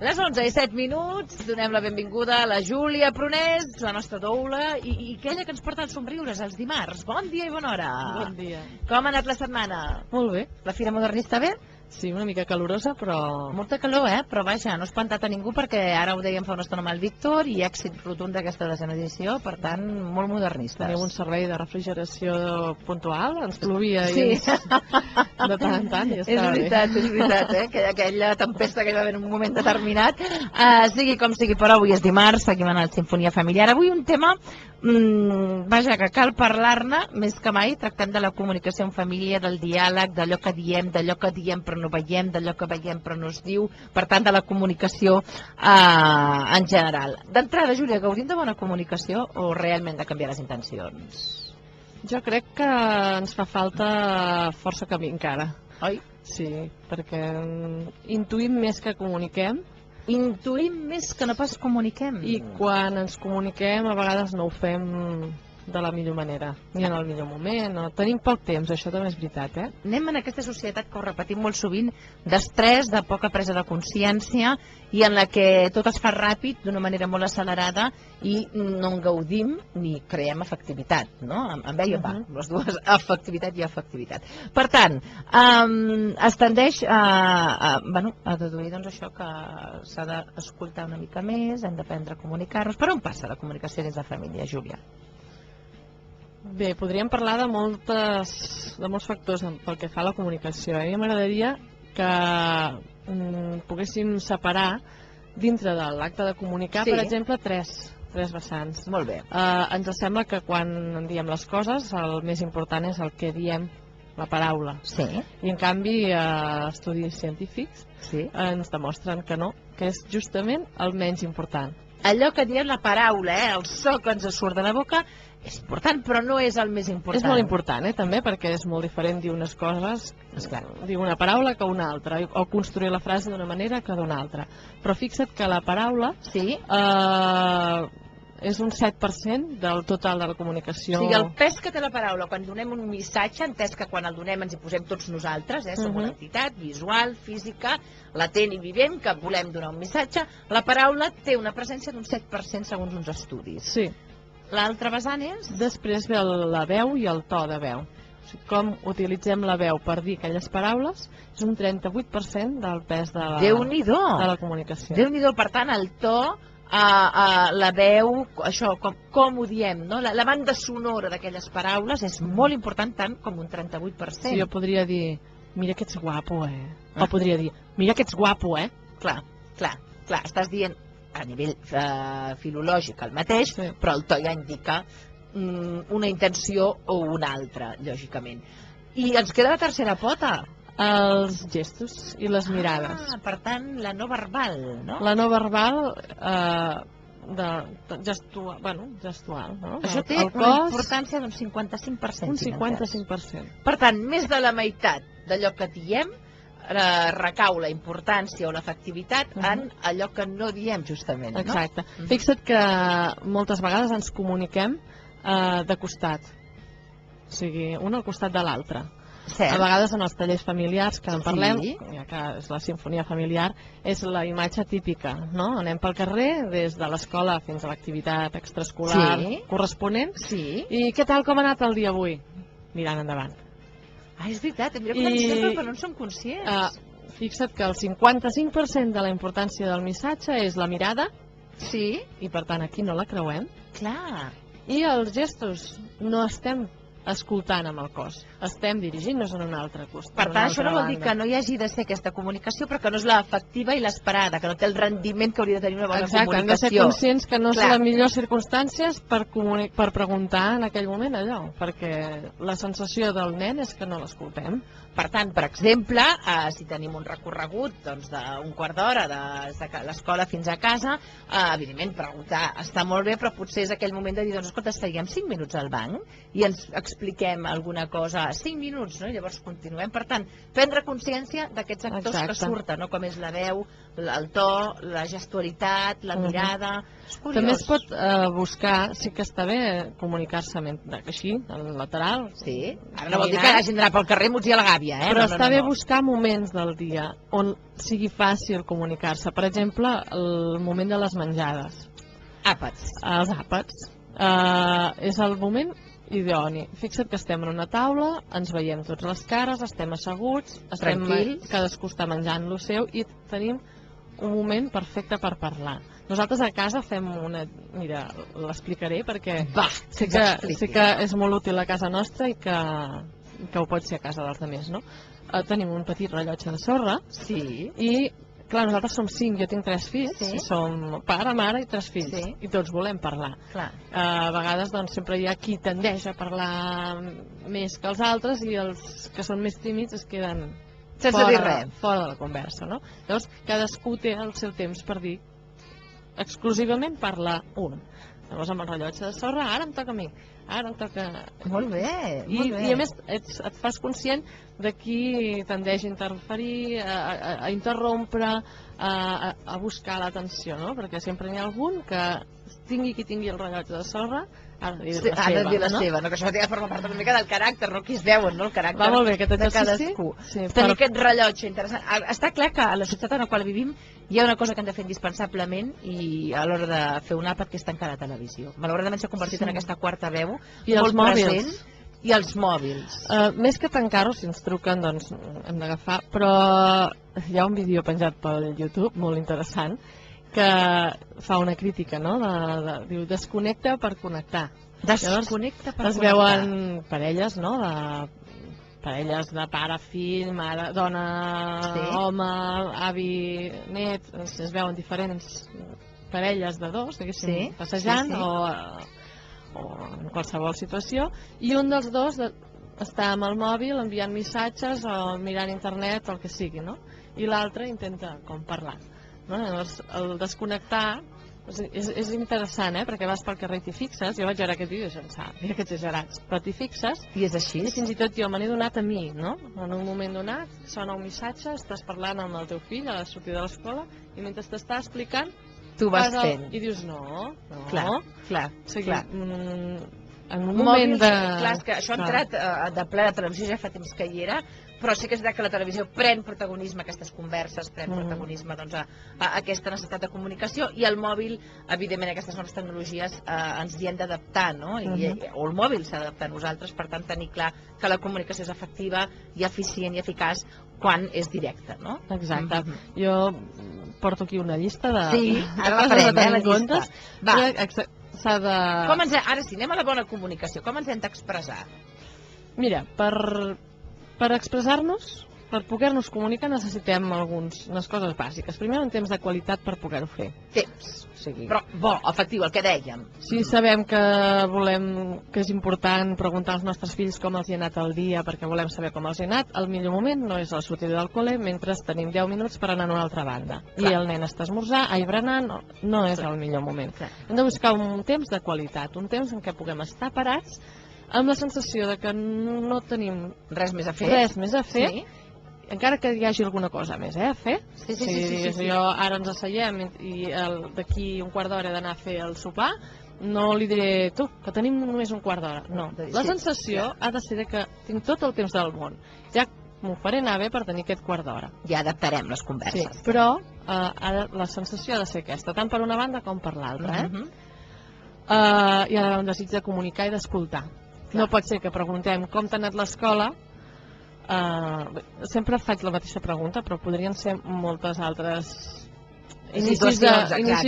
Les 11:07, donem la benvinguda a la Júlia Prunés, la nostra doula, i aquella que ens porta els somriures els dimarts. Bon dia i bona hora. Bon dia. Com ha anat la setmana? Molt bé. La Fira Modernista bé? Sí, una mica calorosa, però... Molta calor, però vaja, no ha espantat a ningú perquè ara ho dèiem fa una estona amb el Víctor i èxit rotund d'aquesta desena edició, per tant, molt modernistes. Tenim un servei de refrigeració puntual, ens plovia sí. I de tant en tant i estava bé. És veritat, que aquella tempesta que hi va haver en un moment determinat. Sigui com sigui, però avui és dimarts, seguim en el Sinfonia Familiar. Avui un tema, vaja, que cal parlar-ne més que mai, tractant de la comunicació en família, del diàleg, d'allò que diem però no veiem, d'allò que veiem però no es diu, per tant de la comunicació en general. D'entrada, Júlia, gaudim de bona comunicació o realment de canviar les intencions? Jo crec que ens fa falta força camí encara. Oi? Sí, perquè intuïm més que comuniquem. Intuïm més que no pas comuniquem. I quan ens comuniquem a vegades no ho fem de la millor manera, ni en el millor moment. No. Tenim poc temps, això també és veritat. Anem en aquesta societat que ho repetim molt sovint, d'estrès, de poca presa de consciència i en la que tot es fa ràpid, d'una manera molt accelerada i no en gaudim ni creem efectivitat, no? Amb ella va, les dues, efectivitat i efectivitat. Per tant, es tendeix a deduir doncs, això que s'ha d'escoltar una mica més, hem d'aprendre a comunicar-nos. Per on passa la comunicació dins la família, Júlia? Bé, podríem parlar de molts factors pel que fa a la comunicació. A mi m'agradaria que poguéssim separar dintre de l'acte de comunicar, per exemple, tres vessants. Molt bé. Ens sembla que quan diem les coses el més important és el que diem, la paraula. Sí. I en canvi estudis científics ens demostren que no, que és justament el menys important. Allò que diem, la paraula, el so que ens surt de la boca, és important, però no és el més important. És molt important, també, perquè és molt diferent dir unes coses, dir una paraula que una altra, o construir la frase d'una manera que d'una altra. Però fixa't que la paraula és un 7% del total de la comunicació. O sigui, el pes que té la paraula quan donem un missatge, entès que quan el donem ens hi posem tots nosaltres, som una entitat visual, física, latent i vivent, que volem donar un missatge, la paraula té una presència d'un 7% segons uns estudis. Sí. L'altre vessant és? Després ve la veu i el to de veu. O sigui, com utilitzem la veu per dir aquelles paraules és un 38% del pes de la comunicació. Déu-n'hi-do, per tant, el to, la veu, això, com ho diem, no? La banda sonora d'aquelles paraules és molt important, tant com un 38%. Sí, jo podria dir, mira que ets guapo, O podria dir, mira que ets guapo, Clar, estàs dient a nivell filològic el mateix, però el to ja indica una intenció o una altra, lògicament. I ens queda la tercera pota. Els gestos i les mirades. Per tant, la no verbal, no? La no verbal gestual, no? Això té una importància d'un 55%. Un 55%. Per tant, més de la meitat d'allò que diem recau la importància o l'efectivitat en allò que no diem, justament. Exacte. Fixa't que moltes vegades ens comuniquem de costat. O sigui, un al costat de l'altre. A vegades en els tallers familiars que en parlem, ja que és la sinfonia familiar, és la imatge típica, no? Anem pel carrer des de l'escola fins a l'activitat extraescolar corresponent. I què tal, com ha anat el dia avui? Mirant endavant. És veritat, hem de sempre, però no en som conscients. Fixa't que el 55% de la importància del missatge és la mirada, i per tant aquí no la creuem. Clar. I els gestos, no estem escoltant amb el cos, estem dirigint-nos en un altre costat. Per tant, això no vol dir que no hi hagi de ser aquesta comunicació, però que no és l'efectiva i l'esperada, que no té el rendiment que hauria de tenir una bona comunicació. Exacte, hem de ser conscients que no són les millors circumstàncies per preguntar en aquell moment allò, perquè la sensació del nen és que no l'escoltem. Per tant, per exemple, si tenim un recorregut d'un quart d'hora des de l'escola fins a casa, evidentment preguntar està molt bé, però potser és aquell moment de dir, doncs escolta, estaríem 5 minuts al banc i ens expliquem alguna cosa 5 minuts, no? Llavors continuem. Per tant, prendre consciència d'aquests actors que surten, no? Com és la veu, el to, la gestualitat, la mirada. També es pot buscar, sí que està bé comunicar-se així, en lateral. Sí, ara no vol dir que hagin d'anar pel carrer muts i a la gàbia, però està bé buscar moments del dia on sigui fàcil comunicar-se. Per exemple, el moment de les menjades. Àpats. Els àpats. És el moment idoni. Fixa't que estem en una taula, ens veiem tots les cares, estem asseguts, cadascú està menjant lo seu i tenim un moment perfecte per parlar. Nosaltres a casa fem una... Mira, l'explicaré perquè sé que és molt útil a casa nostra i que ho pot ser a casa dels altres, no? Tenim un petit rellotge de sorra i, clar, nosaltres som 5, jo tinc 3 fills, som pare, mare i 3 fills, i tots volem parlar. A vegades sempre hi ha qui tendeix a parlar més que els altres i els que són més tímids es queden fora de la conversa, no? Llavors, cadascú té el seu temps per dir exclusivament parla un. Llavors, amb el rellotge de sorra, ara em toca a mi, ara em toca... Molt bé, molt bé. I a més, et fas conscient de qui tendeix a interferir, a interrompre, a buscar l'atenció, no? Perquè sempre n'hi ha algun que tingui qui tingui el rellotge de sorra, ha de dir la seva, no? Que això forma part una mica del caràcter, no? Qui es veuen, no? El caràcter va molt bé, aquest de cadascú. Tenir aquest rellotge interessant. Està clar que a la societat en la qual vivim hi ha una cosa que hem de fer indispensablement i a l'hora de fer un àpat, que és tancar la televisió. Malauradament s'ha convertit en aquesta quarta veu molt present. I els mòbils. Més que tancar-ho, si ens truquen, doncs hem d'agafar, però hi ha un vídeo penjat pel YouTube molt interessant que fa una crítica, no? Diu, desconnecta per connectar. Desconnecta per connectar. Es veuen parelles, no? Parelles de pare, fill, mare, dona, home, avi, net, es veuen diferents parelles de dos, diguéssim, passejant o en qualsevol situació, i un dels dos està amb el mòbil enviant missatges o mirant internet o el que sigui, no? I l'altre intenta com parlar. Llavors, el desconnectar és interessant, perquè vas pel carrer i t'hi fixes. Jo vaig veure aquest vídeo i que exagerats, però t'hi fixes i és així. I fins i tot jo me n'he donat a mi, no? En un moment donat sona un missatge, estàs parlant amb el teu fill a la sortida de l'escola i mentre t'està explicant tu vas fent. I dius, no. Clar. En un moment de... Clar, és que això ha entrat de ple a la televisió, ja fa temps que hi era, però sí que és veritat que la televisió pren protagonisme a aquestes converses, pren protagonisme a aquesta necessitat de comunicació, i el mòbil, evidentment, aquestes noves tecnologies ens hi hem d'adaptar, no? O el mòbil s'ha d'adaptar a nosaltres, per tant, tenir clar que la comunicació és efectiva i eficient i eficaç quan és directa, no? Exacte. Jo porto aquí una llista de... Sí, ara la farem, la llista. Va. Ara sí, anem a la bona comunicació. Com ens hem d'expressar? Mira, per expressar-nos, per poder-nos comunicar necessitem unes coses bàsiques. Primer, un temps de qualitat per poder-ho fer. Temps, però bo, efectiu, el que dèiem. Si sabem que és important preguntar als nostres fills com els hi ha anat el dia perquè volem saber com els hi ha anat, el millor moment no és a la sortida del col·le mentre tenim 10 minuts per anar a una altra banda. I el nen està esmorzant, berenant, no és el millor moment. Hem de buscar un temps de qualitat, un temps en què puguem estar parats amb la sensació de que no tenim res més a fer, encara que hi hagi alguna cosa més a fer. Si ara ens asseiem i d'aquí un quart d'hora he d'anar a fer el sopar, no li diré, tu, que tenim només un quart d'hora. No, la sensació ha de ser que tinc tot el temps del món. Ja m'ho faré anar bé per tenir aquest quart d'hora. Ja adaptarem les converses. Sí, però la sensació ha de ser aquesta, tant per una banda com per l'altra. Hi ha un desig de comunicar i d'escoltar. No pot ser que preguntem com t'ha anat l'escola. Sempre faig la mateixa pregunta, però podrien ser moltes altres inicis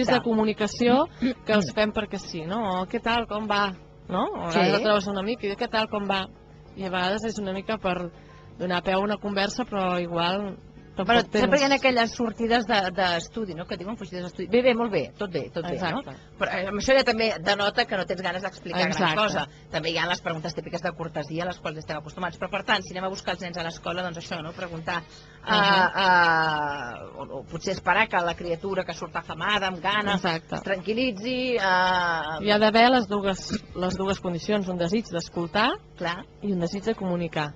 de comunicació que els fem perquè sí, no? Què tal, com va? O ara trobes un amic i diu, què tal, com va? I a vegades és una mica per donar peu a una conversa, però igual... Sempre hi ha aquelles sortides d'estudi, que diuen fugides d'estudi. Bé, molt bé, tot bé, no? Però això ja també denota que no tens ganes d'explicar gran cosa. També hi ha les preguntes típiques de cortesia a les quals estem acostumats. Però, per tant, si anem a buscar els nens a l'escola, doncs això, preguntar o potser esperar que la criatura que surt afamada, amb gana, es tranquil·litzi. Hi ha d'haver les dues condicions, un desig d'escoltar i un desig de comunicar.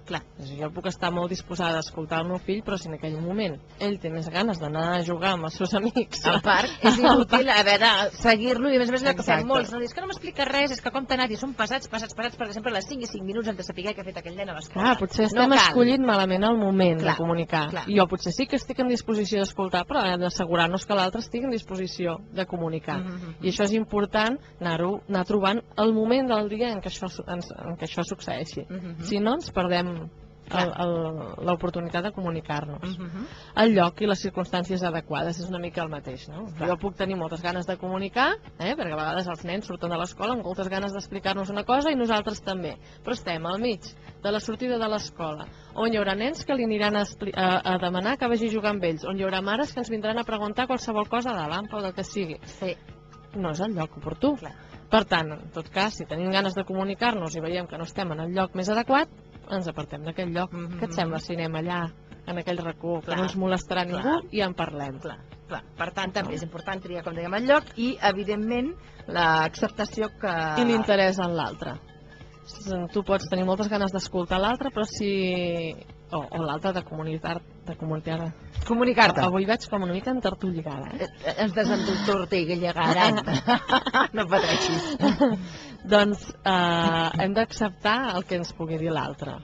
Jo puc estar molt disposada a escoltar el meu fill, però si en aquell moment ell té més ganes d'anar a jugar amb els seus amics al parc, és inútil haver de seguir-lo, i a més a més el que fem molts, és que no m'explica res, és que com t'ha anat, i són pesats, perquè sempre a les 5 i 5 minuts hem de saber què ha fet aquell nen a l'escola. Potser estem escollint malament el moment de comunicar. Jo potser sí que estic en disposició d'escoltar, però hem d'assegurar-nos que l'altre estigui en disposició de comunicar. I això és important, anar trobant el moment del dia en què això succeeixi. Si no, ens perdem l'oportunitat de comunicar-nos. El lloc i les circumstàncies adequades és una mica el mateix, no? Jo puc tenir moltes ganes de comunicar, perquè a vegades els nens surten de l'escola amb moltes ganes d'explicar-nos una cosa i nosaltres també, però estem al mig de la sortida de l'escola, on hi haurà nens que li aniran a demanar que vagi a jugar amb ells, on hi haurà mares que ens vindran a preguntar qualsevol cosa de l'AMPA o del que sigui. No és el lloc oportú. Per tant, en tot cas, si tenim ganes de comunicar-nos i veiem que no estem en el lloc més adequat, ens apartem d'aquell lloc. Què et sembla si anem allà, en aquell racó, que no ens molestarà ningú, i en parlem? Per tant, també és important triar, com dèiem, el lloc i, evidentment, l'acceptació que... I l'interès en l'altre. Tu pots tenir moltes ganes d'escoltar l'altre, però si... o l'altre de comunicar-te. Avui veig com una mica entortolligada. Ens desentortolligaran. No pateixis. Doncs hem d'acceptar el que ens pugui dir l'altre.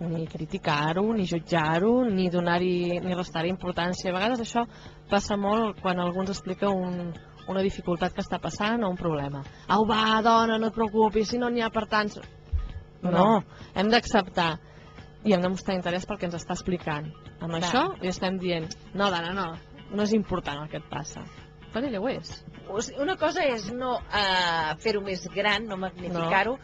Ni criticar-ho, ni jutjar-ho, ni ni restar-hi importància. A vegades això passa molt quan algú ens explica una dificultat que està passant o un problema. Au, va, dona, no et preocupis, si no n'hi ha per tants... No, hem d'acceptar i hem de mostrar interès pel que ens està explicant. Amb això li estem dient, no, dona, no és important el que et passa. Per ella ho és. Una cosa és no fer-ho més gran, no magnificar-ho,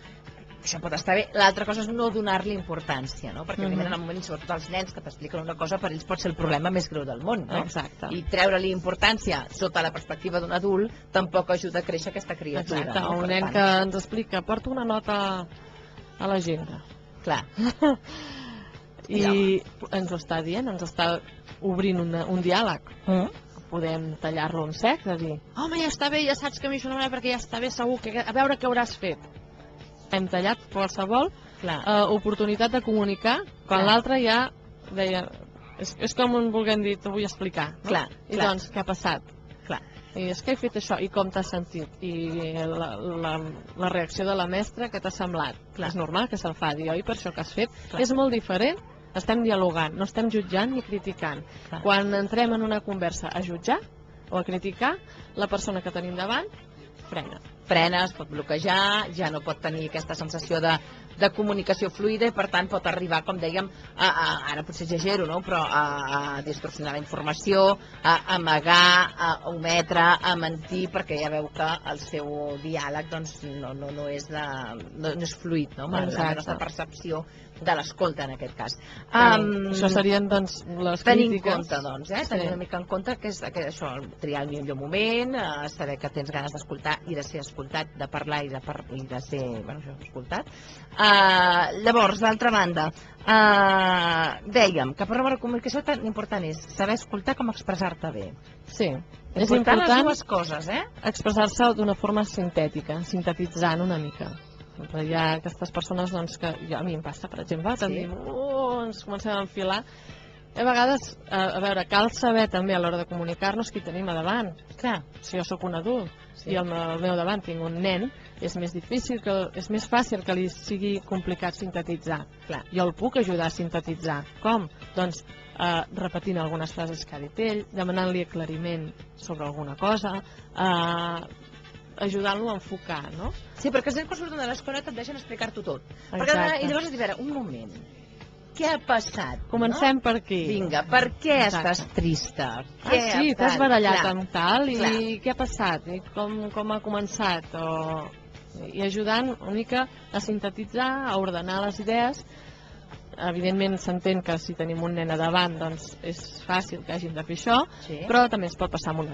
això pot estar bé. L'altra cosa és no donar-li importància, no? Perquè en el moment, sobretot els nens que t'expliquen una cosa, per ells pot ser el problema més greu del món, no? Exacte. I treure-li importància sota la perspectiva d'un adult tampoc ajuda a créixer aquesta criatura. Exacte, un nen que ens explica, porta una nota a l'agenda. Clar. I ens ho està dient, ens està obrint un diàleg. Podem tallar-lo en sec, de dir, home, ja està bé, ja saps que a mi això no m'agrada perquè ja està bé, segur, a veure què hauràs fet. Hem tallat qualsevol oportunitat de comunicar quan l'altre ja deia, és com vulguem dir, t'ho vull explicar. I doncs, què ha passat? I és que he fet això, i com t'has sentit? I la reacció de la mestra, què t'ha semblat? És normal que s'enfadi, oi, per això que has fet? És molt diferent, estem dialogant, no estem jutjant ni criticant. Quan entrem en una conversa a jutjar o a criticar, la persona que tenim davant frena, es pot bloquejar, ja no pot tenir aquesta sensació de comunicació fluida i per tant pot arribar, com dèiem, ara potser exagero, no? Però a distorsionar la informació, a amagar, a ometre, a mentir, perquè ja veu que el seu diàleg no és fluid, no? La nostra percepció de l'escolta en aquest cas. Això serien doncs les crítiques. Tenir en compte, doncs, tenir una mica en compte que és això, triar el millor moment, saber que tens ganes d'escoltar i de ser escoltat, de parlar i de ser escoltat. Llavors, d'altra banda, dèiem que per la comunicació tan important és saber escoltar com expressar-te bé. Sí, és important les dues coses, expressar-se d'una forma sintètica, sintetitzant una mica. Hi ha aquestes persones que a mi em passa, per exemple, que ens comencem a enfilar. A vegades, a veure, cal saber també a l'hora de comunicar-nos qui tenim a davant. Clar, si jo sóc un adult i al meu davant tinc un nen, és més fàcil que li sigui complicat sintetitzar. Jo el puc ajudar a sintetitzar. Com? Doncs repetint algunes frases que ha dit ell, demanant-li aclariment sobre alguna cosa, ajudant-lo a enfocar, no? Sí, perquè els nens quan surten de l'escola et deixen explicar-t'ho tot. I llavors et diuen, un moment, què ha passat? Comencem per aquí. Vinga, per què estàs trista? Sí, t'has barallat amb tal, i què ha passat? I com ha començat? I ajudant una mica a sintetitzar, a ordenar les idees. Evidentment s'entén que si tenim un nen a davant doncs és fàcil que hagin de fer això, però també es pot passar amb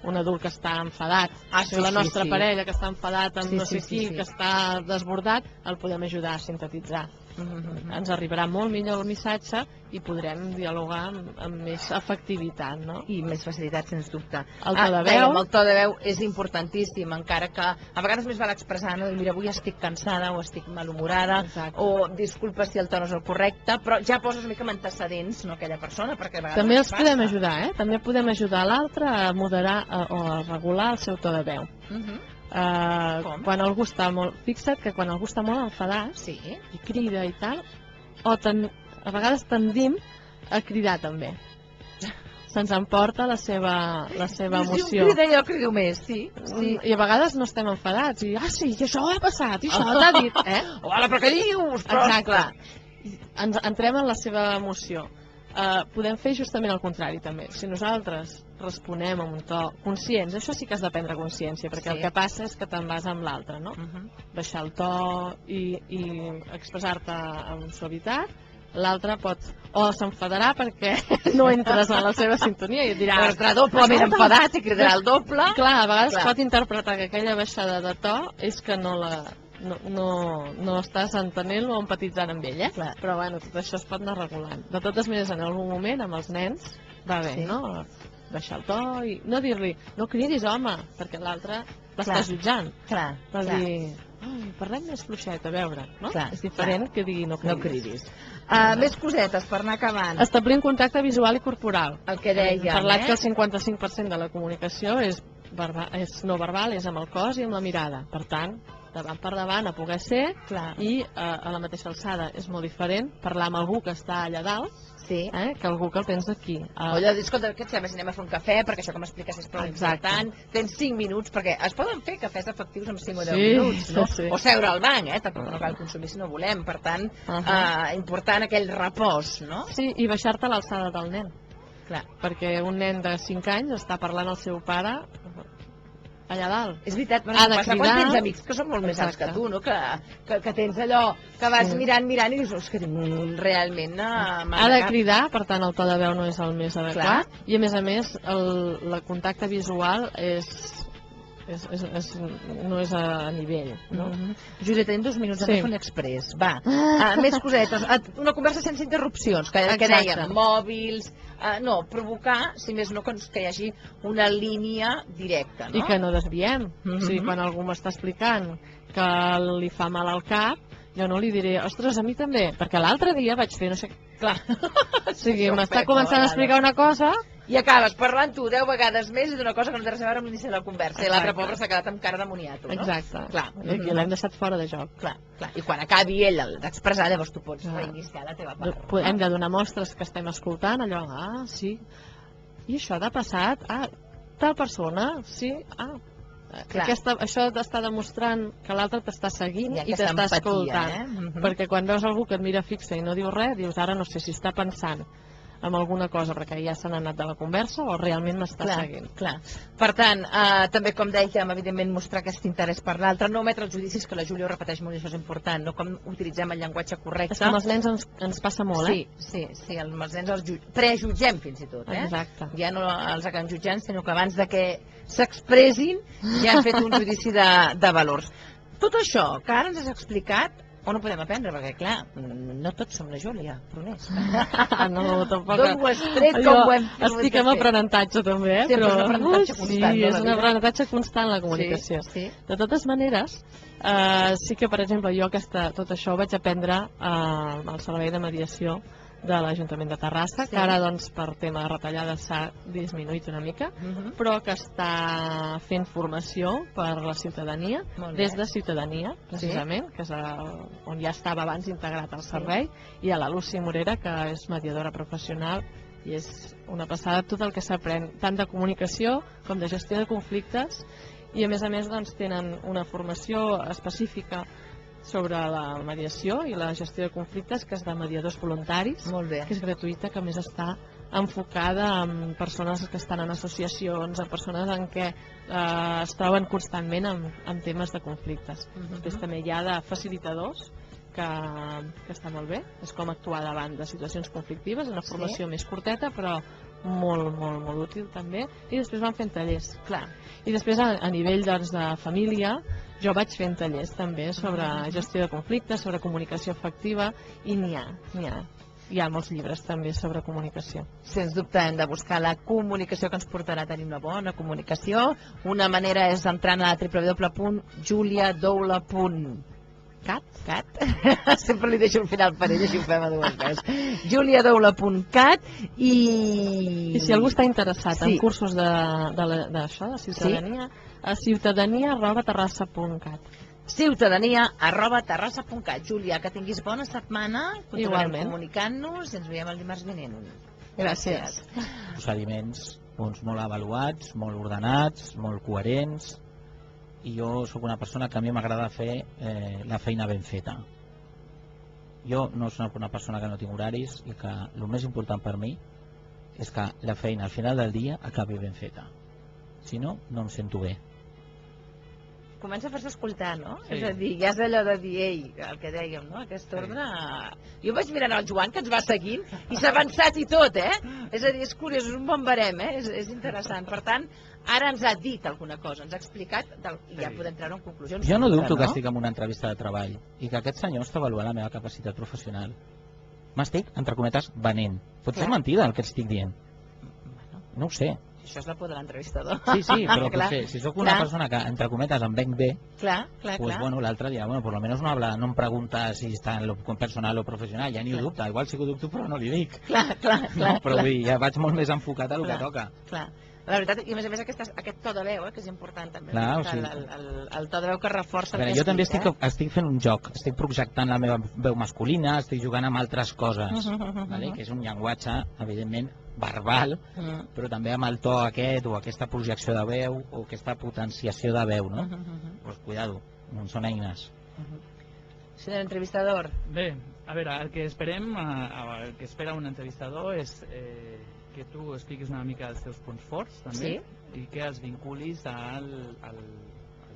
un adult que està enfadat, la nostra parella que està enfadat amb no sé qui, que està desbordat, el podem ajudar a sintetitzar. ens arribarà molt millor el missatge i podrem dialogar amb més efectivitat, no? I més facilitat, sens dubte. El to de veu. El to de veu és importantíssim, encara que a vegades més val expressar, no? Mira, avui estic cansada o estic malhumorada, o disculpa si el to no és el correcte, però ja poses una mica amb antecedents, no, aquella persona, perquè a vegades també els podem ajudar, també podem ajudar l'altre a moderar o a regular el seu to de veu. Quan algú està molt... Fixa't que quan algú està molt enfadat i crida i tal, a vegades tendim a cridar també. Se'ns emporta la seva emoció. Si un crida, jo crido més, sí. I a vegades no estem enfadats. I, sí, i això ha passat, i això t'ha dit. Hola, però què dius? Exacte. Entrem en la seva emoció. Podem fer justament el contrari, també. Si nosaltres responem amb un to conscients, això sí que has de prendre consciència, perquè el que passa és que te'n vas amb l'altre, no? Baixar el to i expressar-te amb suavitat. L'altre pot... o s'enfadarà perquè no entres en la seva sintonia i et dirà... O estarà doblement enfadat i cridarà el doble. Clar, a vegades pot interpretar que aquella baixada de to és que no estàs entenent o empatitzant amb ell, però bueno, tot això es pot anar regulant. De totes maneres, en algun moment, amb els nens, va bé, no? Baixar el to i no dir-li, no cridis, home, perquè l'altre l'està jutjant. Va dir, parlem més fluixet, a veure, no? És diferent que digui no cridis. Més cosetes per anar acabant. Establir un contacte visual i corporal. El que dèiem, parlat que el 55% de la comunicació és no verbal, és amb el cos i amb la mirada. Per tant, davant per davant a poder ser i a la mateixa alçada. És molt diferent parlar amb algú que està allà dalt que algú que el tens aquí. O allò de dir, escolta, què et sembla si anem a fer un cafè, perquè això que m'expliques és prou important, tens 5 minuts, perquè es poden fer cafès efectius amb 5 o 10 minuts, no? O seure al banc, tampoc no cal consumir si no volem, per tant, important aquell repòs, no? Sí, i baixar-te a l'alçada del nen. Clar, perquè un nen de 5 anys està parlant al seu pare allà dalt. És veritat, passa quan tens amics que són molt més alts que tu, no? Que tens allò, que vas mirant i dius, que realment... Ha de cridar, per tant el to de veu no és el més adequat, i a més el contacte visual no és a nivell. Júlia, tenim 2 minuts de telèfon express. Va, més cosetes. Una conversa sense interrupcions, que dèiem, mòbils... No, provocar, si més no, que hi hagi una línia directa, no? I que no desviem. O sigui, quan algú m'està explicant que li fa mal al cap, jo no li diré, ostres, a mi també, perquè l'altre dia vaig fer no sé... Clar, o sigui, m'està començant a explicar una cosa... I acabes parlant tu 10 vegades més d'una cosa que no té res a veure amb l'inici de la conversa. I l'altre pobre s'ha quedat amb cara de moniato, no? Exacte. I aquí l'hem deixat fora de joc. Clar. I quan acabi ell d'expressar, llavors tu pots reiniciar la teva part. Hem de donar mostres que estem escoltant, allò, sí, i això ha passat, tal persona, sí, això t'està demostrant que l'altre t'està seguint i t'està escoltant. Perquè quan veus algú que et mira fixa i no diu res, dius, ara no sé si està pensant amb alguna cosa perquè ja se n'ha anat de la conversa o realment m'està seguint. Per tant, també com dèiem, evidentment mostrar aquest interès per l'altre, no ometre els judicis, que la Júlia ho repeteix molt i això és important, no? Com utilitzem el llenguatge correcte. És que amb els nens ens passa molt, Sí, amb els nens els prejutgem fins i tot, Exacte. Ja no els acabem jutjant, sinó que abans de que s'expressin ja han fet un judici de valors. Tot això que ara ens has explicat, on ho podem aprendre? Perquè, clar, no tots som la Júlia Prunés. No, tampoc. D'on ho has tret, com ho hem fet? Estic en aprenentatge, també. Sempre és un aprenentatge constant. Sí, és un aprenentatge constant, la comunicació. De totes maneres, sí que, per exemple, jo tot això ho vaig aprendre al servei de mediació de l'Ajuntament de Terrassa, que ara per tema de retallades s'ha disminuït una mica, però que està fent formació per la ciutadania, des de ciutadania, precisament, que és on ja estava abans integrat al servei, i a la Lucy Morera, que és mediadora professional, i és una passada tot el que s'aprèn, tant de comunicació com de gestió de conflictes, i a més tenen una formació específica sobre la mediació i la gestió de conflictes, que és de mediadors voluntaris, que és gratuïta, que a més està enfocada en persones que estan en associacions, en persones en què es troben constantment en temes de conflictes. Després també hi ha de facilitadors, que està molt bé, és com actuar davant de situacions conflictives, una formació més curteta, però molt, molt, molt útil també, i després van fent tallers, clar. I després a nivell doncs, de família, jo vaig fent tallers també sobre gestió de conflictes, sobre comunicació efectiva, i n'hi ha. Hi ha molts llibres també sobre comunicació. Sens dubte hem de buscar la comunicació que ens portarà a tenir una bona comunicació. Una manera és entrant a www.juliadoula.cat. Sempre li deixo al final per ell, així ho fem a dues veus. juliadoula.cat. I si algú està interessat en cursos d'això, de ciutadania, a ciutadania@terrassa.cat. ciutadania@terrassa.cat. Júlia, que tinguis bona setmana. Igualment. Comunicant-nos i ens veiem el dimarts vinent. Gràcies. Procediments molt avaluats, molt ordenats, molt coherents, i jo sóc una persona que a mi m'agrada fer la feina ben feta. Jo no soc una persona que no tinc horaris i que el més important per mi és que la feina al final del dia acabi ben feta. Si no, no em sento bé. Comença a fer-se escoltar, no? Sí. És a dir, ja és allò de dir, ei, el que dèiem, no? Aquest ordre... Jo vaig mirant el Joan, que ens va seguint, i s'ha avançat i tot, És a dir, és curiós, és un bon barem, És interessant. Per tant, ara ens ha dit alguna cosa, ens ha explicat, i ja podem treure en conclusions. Jo no dubto que estic en una entrevista de treball i que aquest senyor està avaluant la meva capacitat professional. M'estic, entre cometes, venent. Pot ser mentida el que estic dient. No ho sé. Això és la por de l'entrevistador. Sí, però potser, si sóc una persona que, entre cometes, em venc bé, doncs, bueno, l'altre dia, bueno, por lo menos no em pregunta si està en lo personal o professional, ja ni ho dubta, igual sí que ho dubto, però no li dic. Clar. Però vull dir, ja vaig molt més enfocat a lo que toca. Clar. La veritat, i a més aquest to de veu, que és important també, el to de veu que reforça el que jo també estic fent un joc, estic projectant la meva veu masculina, estic jugant amb altres coses, que és un llenguatge, evidentment, verbal, però també amb el to aquest, o aquesta projecció de veu, o aquesta potenciació de veu, no? Doncs cuidado, no són eines. Senyor entrevistador. Bé, a veure, el que esperem, el que espera un entrevistador és que tu expliquis una mica els teus punts forts, també, i que els vinculis al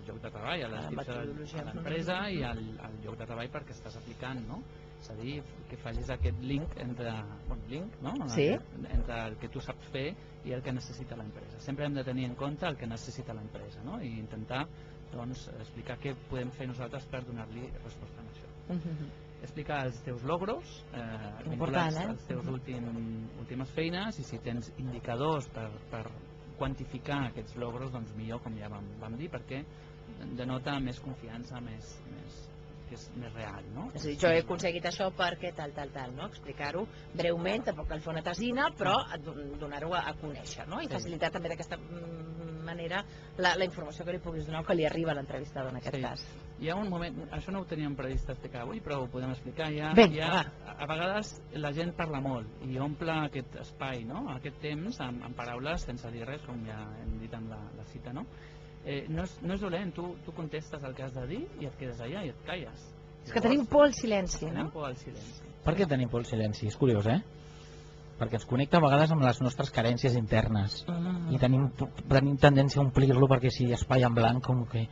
lloc de treball, a la descripció de l'empresa i al lloc de treball perquè estàs aplicant, no? És a dir, que facis aquest link entre el que tu saps fer i el que necessita l'empresa. Sempre hem de tenir en compte el que necessita l'empresa, no? I intentar explicar què podem fer nosaltres per donar-li resposta a això. Explicar els teus logros, vinculats als teus últimes feines, i si tens indicadors per quantificar aquests logros, doncs millor, com ja vam dir, perquè denota més confiança, que és més real, no? És a dir, jo he aconseguit això perquè tal, no? Explicar-ho breument, tampoc cal fer una tesina, però donar-ho a conèixer, no? I facilitar també d'aquesta manera la informació que li puguis donar o que li arriba a l'entrevistador en aquest cas. Hi ha un moment, això no ho teníem previst explicar avui, però ho podem explicar. A vegades la gent parla molt i omple aquest espai, aquest temps, amb paraules sense dir res, com ja hem dit en la cita, no? No és dolent, tu contestes el que has de dir i et quedes allà i et calles. És que tenim por al silenci, no? Tenim por al silenci. Per què tenim por al silenci? És curiós, perquè ens connecta a vegades amb les nostres carències internes i tenim tendència a omplir-lo perquè si hi ha espai en blanc com que...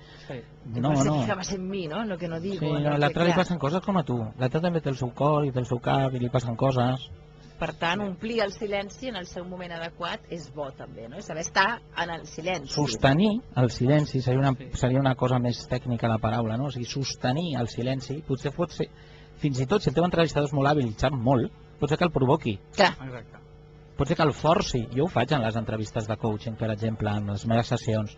No. Que va ser en mi, no? Lo que no digo. Sí, l'altre li passen coses com a tu. L'altre també té el seu cor i té el seu cap i li passen coses. Per tant, omplir el silenci en el seu moment adequat és bo també, no? És saber estar en el silenci. Sostenir el silenci seria una cosa més tècnica la paraula, no? O sigui, sostenir el silenci potser pot ser, fins i tot si el teu entrevistador és molt hàbil i sap molt, pot ser que el provoqui. Clar. Exacte. Pot ser que el forci. Jo ho faig en les entrevistes de coaching, per exemple, en les meves sessions.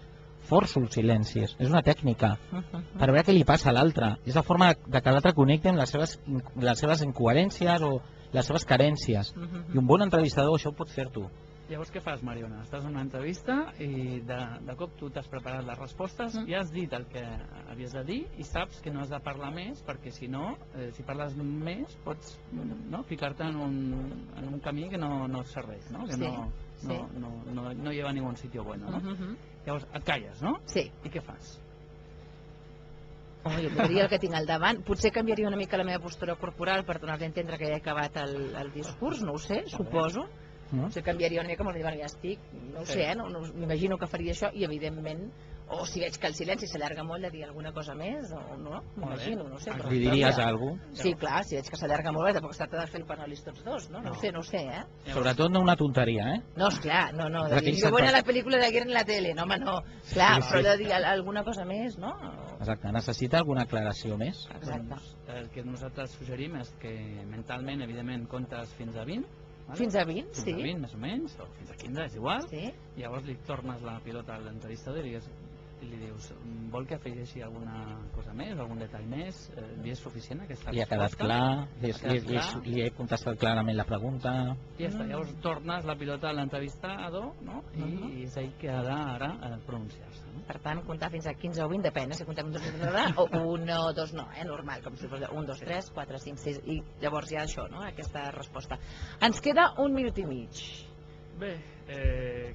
Forço els silencis. És una tècnica per veure què li passa a l'altre. És la forma de que l'altre connecti amb les seves incoherències o les seves carències. I un bon entrevistador això ho pot fer tu. Llavors què fas, Mariona? Estàs en una entrevista i de cop tu t'has preparat les respostes, ja has dit el que havies de dir i saps que no has de parlar més perquè si no, si parles més pots ficar-te en un camí que no serveix, que no lleva a ningún sitio bueno, no? Llavors et calles, no? Sí. I què fas? Jo diria el que tinc al davant. Potser canviaria una mica la meva postura corporal per donar-li a entendre que ja he acabat el discurs, no ho sé, suposo. Potser canviaria una mica, ja estic, no ho sé, m'imagino que faria això i evidentment O si veig que el silenci s'allarga molt, de dir alguna cosa més, o no, m'imagino, no sé. Li diries alguna cosa? Sí, clar, si veig que s'allarga molt, tampoc es tracta de fer el panelís tots dos, no? No ho sé, eh? Sobretot no una tonteria, eh? No, esclar, no, de dir, jo vull anar a la pel·lícula de Guerra en la tele, no, home, no. Clar, però de dir alguna cosa més, no? Exacte, necessita alguna aclaració més? Exacte. El que nosaltres suggerim és que mentalment, evidentment, comptes fins a 20, vale? Fins a 20, sí. Fins a 20, més o menys, o fins a 15, és igual. Sí. Llavors li tornes la pilota a l'entrevistador i li dius, vol que afegeixi alguna cosa més, algun detall més? Li és suficient aquesta resposta? Li ha quedat clar, li he contestat clarament la pregunta. I ja està, llavors tornes la pilota a l'entrevistador, no? I és ell que ha d'ara pronunciar-se. Per tant, comptar fins a 15 o 20, depèn, si comptem 2 o 1 o 2 no, normal, com si fos 1, 2, 3, 4, 5, 6, i llavors ja això, no?, aquesta resposta. Ens queda 1 minut i mig. Bé,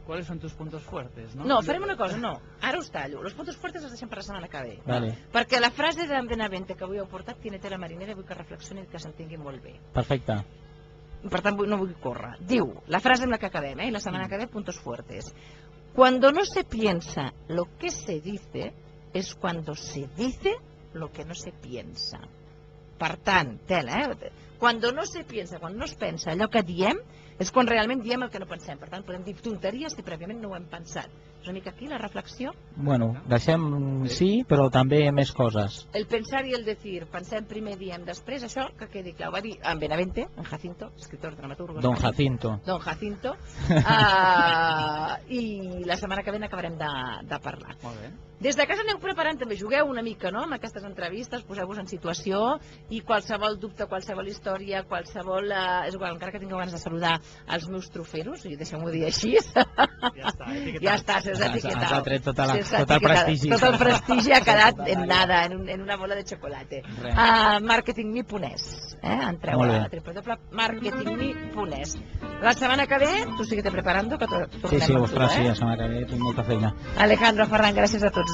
¿cuáles son tus puntos fuertes? No, farem una cosa, no, ara us tallo. Los puntos fuertes els deixem per la setmana que ve. Vale. Perquè la frase d'en Benavente que avui heu portat tiene tela marinera i vull que reflexioni i que s'entengui molt bé. Perfecte. Per tant, no vull córrer. Diu, la frase amb la que acabem, i la setmana que ve, puntos fuertes. Cuando no se piensa lo que se dice, es cuando se dice lo que no se piensa. Per tant, tela, Cuando no se piensa, quan no es pensa allò que diem, és quan realment diem el que no pensem. Per tant, podem dir tonteries si prèviament no ho hem pensat. És una mica aquí la reflexió. Bueno, deixem sí, però també més coses. El pensar i el decir, pensem primer, diem després, això que quedi clar. Ho va dir en Benavente, en Jacinto, escritor, dramaturgo. Don Jacinto. Don Jacinto. I la setmana que ve n'acabarem de parlar. Molt bé. Des de casa aneu preparant, també jugueu una mica, no?, amb aquestes entrevistes, poseu-vos en situació i qualsevol dubte, qualsevol història, qualsevol... és igual, encara que tingueu ganes de saludar els meus troferos, i deixeu-m'ho dir així. Ja està, se us ha etiquetat. Ens ha tret tot el prestigi. Tot el prestigi ha quedat en nada, en una bola de xocolate. Marketingme.es. Entreu a www.marketingme.es. La setmana que ve, tu síguete preparando, que tornem Sí, ostres, sí, la setmana que ve tinc molta feina. Alejandro Ferran, gràcies a tots.